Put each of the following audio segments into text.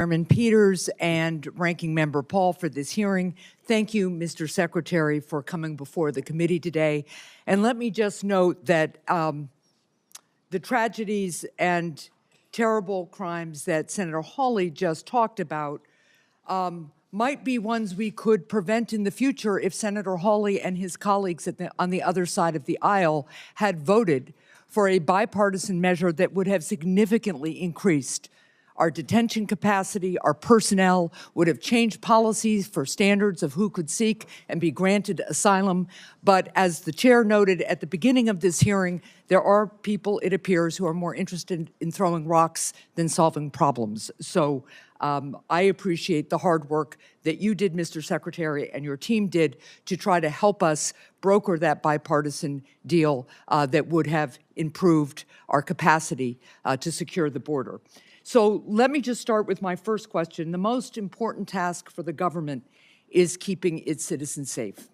Chairman Peters and Ranking Member Paul for this hearing. Thank you, Mr. Secretary, for coming before the committee today. And let me just note that the tragedies and terrible crimes that Senator Hawley just talked about might be ones we could prevent in the future if Senator Hawley and his colleagues on the other side of the aisle had voted for a bipartisan measure that would have significantly increased our detention capacity, our personnel, would have changed policies for standards of who could seek and be granted asylum. But as the chair noted at the beginning of this hearing, there are people, it appears, who are more interested in throwing rocks than solving problems. So I appreciate the hard work that you did, Mr. Secretary, and your team did to try to help us broker that bipartisan deal that would have improved our capacity to secure the border. So let me just start with my first question. The most important task for the government is keeping its citizens safe.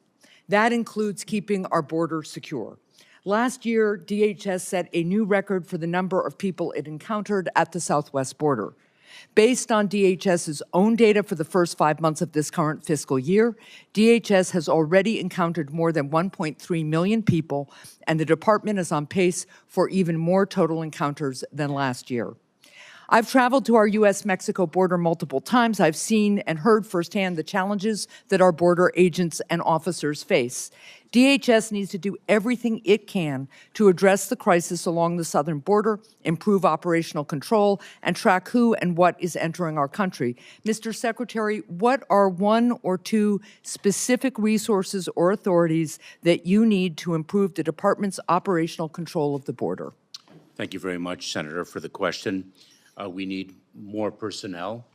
That includes keeping our border secure. Last year, DHS set a new record for the number of people it encountered at the southwest border. Based on DHS's own data for the first 5 months of this current fiscal year, DHS has already encountered more than 1.3 million people, and the department is on pace for even more total encounters than last year. I've traveled to our U.S.-Mexico border multiple times. I've seen and heard firsthand the challenges that our border agents and officers face. DHS needs to do everything it can to address the crisis along the southern border, improve operational control, and track who and what is entering our country. Mr. Secretary, what are one or two specific resources or authorities that you need to improve the department's operational control of the border? Thank you very much, Senator, for the question. We need more personnel.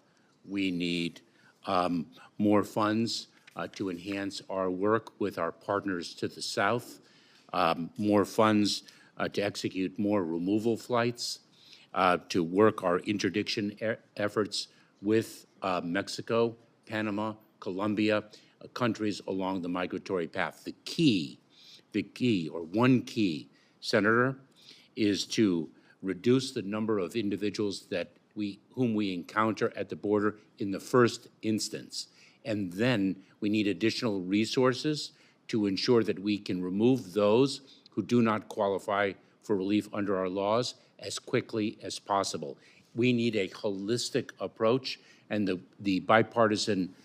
We need more funds to enhance our work with our partners to the south, more funds to execute more removal flights, to work our interdiction efforts with Mexico, Panama, Colombia, countries along the migratory path. The key, or one key, Senator, is to reduce the number of individuals whom we encounter at the border in the first instance. And then we need additional resources to ensure that we can remove those who do not qualify for relief under our laws as quickly as possible. We need a holistic approach, and the bipartisan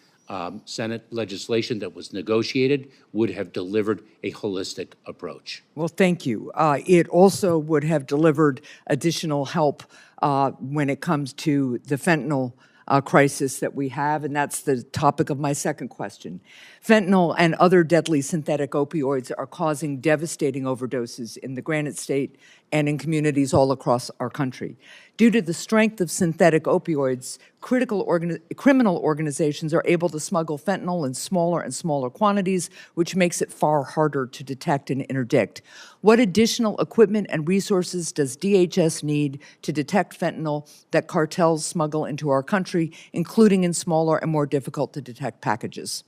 Senate legislation that was negotiated would have delivered a holistic approach. Well, thank you. It also would have delivered additional help when it comes to the fentanyl crisis that we have, and that's the topic of my second question. Fentanyl and other deadly synthetic opioids are causing devastating overdoses in the Granite State and in communities all across our country. Due to the strength of synthetic opioids, criminal organizations are able to smuggle fentanyl in smaller and smaller quantities, which makes it far harder to detect and interdict. What additional equipment and resources does DHS need to detect fentanyl that cartels smuggle into our country, including in smaller and more difficult to detect packages?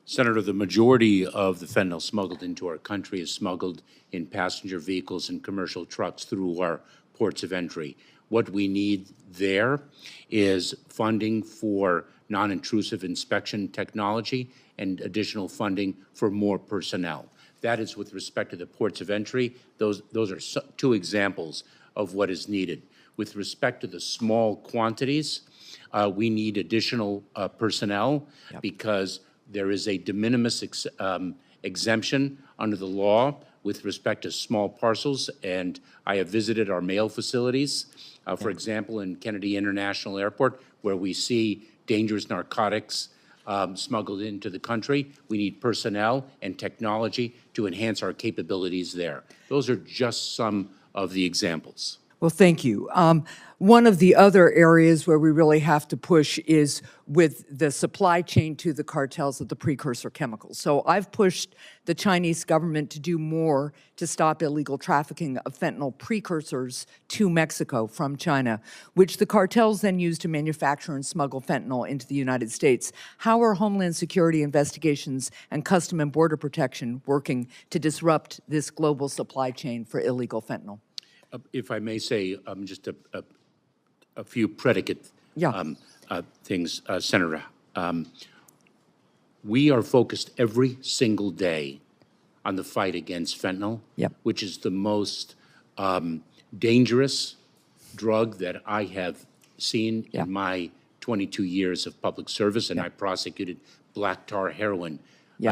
Senator, the majority of the fentanyl smuggled into our country is smuggled in passenger vehicles and commercial trucks through our ports of entry. What we need there is funding for non-intrusive inspection technology and additional funding for more personnel. That is with respect to the ports of entry. Those are two examples of what is needed. With respect to the small quantities, we need additional personnel because there is a de minimis exemption under the law with respect to small parcels, and I have visited our mail facilities, for example, in Kennedy International Airport, where we see dangerous narcotics smuggled into the country. We need personnel and technology to enhance our capabilities there. Those are just some of the examples. Well, thank you. One of the other areas where we really have to push is with the supply chain to the cartels of the precursor chemicals. So I've pushed the Chinese government to do more to stop illegal trafficking of fentanyl precursors to Mexico from China, which the cartels then use to manufacture and smuggle fentanyl into the United States. How are Homeland Security investigations and Custom and Border Protection working to disrupt this global supply chain for illegal fentanyl? If I may say, just a few predicate things, Senator. We are focused every single day on the fight against fentanyl, which is the most dangerous drug that I have seen in my 22 years of public service, and I prosecuted black tar heroin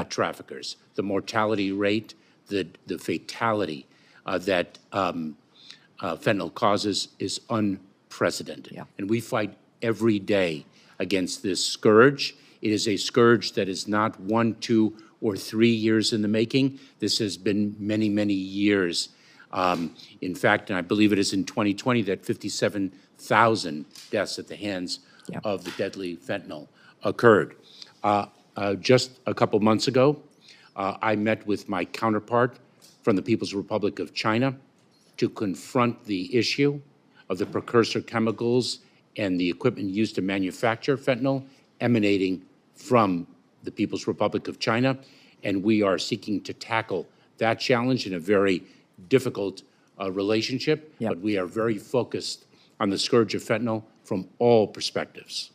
traffickers. The mortality rate, the fatality that fentanyl causes is unprecedented. And we fight every day against this scourge. It is a scourge that is not 1, 2, or 3 years in the making. This has been many, many years. In fact, and I believe it is in 2020 that 57,000 deaths at the hands of the deadly fentanyl occurred. Just a couple months ago, I met with my counterpart from the People's Republic of China to confront the issue of the precursor chemicals and the equipment used to manufacture fentanyl emanating from the People's Republic of China. And we are seeking to tackle that challenge in a very difficult relationship, but we are very focused on the scourge of fentanyl from all perspectives.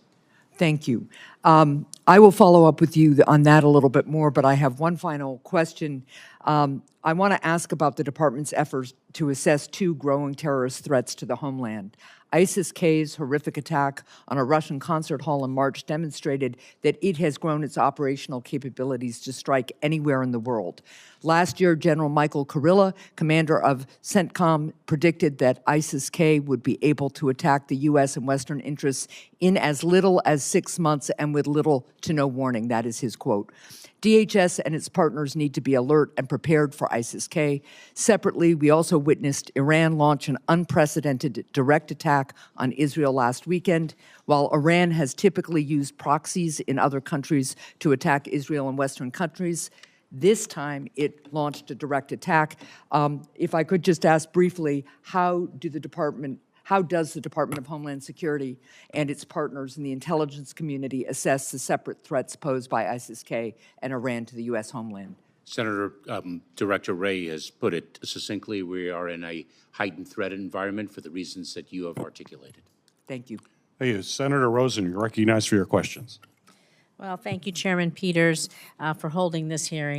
Thank you. I will follow up with you on that a little bit more, but I have one final question. I want to ask about the department's efforts to assess 2 growing terrorist threats to the homeland. ISIS-K's horrific attack on a Russian concert hall in March demonstrated that it has grown its operational capabilities to strike anywhere in the world. Last year, General Michael Kurilla, commander of CENTCOM, predicted that ISIS-K would be able to attack the U.S. and Western interests in as little as 6 months and with little to no warning. That is his quote. DHS and its partners need to be alert and prepared for ISIS-K. Separately, we also witnessed Iran launch an unprecedented direct attack on Israel last weekend. While Iran has typically used proxies in other countries to attack Israel and Western countries, this time it launched a direct attack. If I could just ask briefly, how does the Department of Homeland Security and its partners in the intelligence community assess the separate threats posed by ISIS-K and Iran to the U.S. homeland? Senator, Director Wray has put it succinctly. We are in a heightened threat environment for the reasons that you have articulated. Thank you. Thank you. Senator Rosen, you're recognized for your questions. Well, thank you, Chairman Peters, for holding this hearing.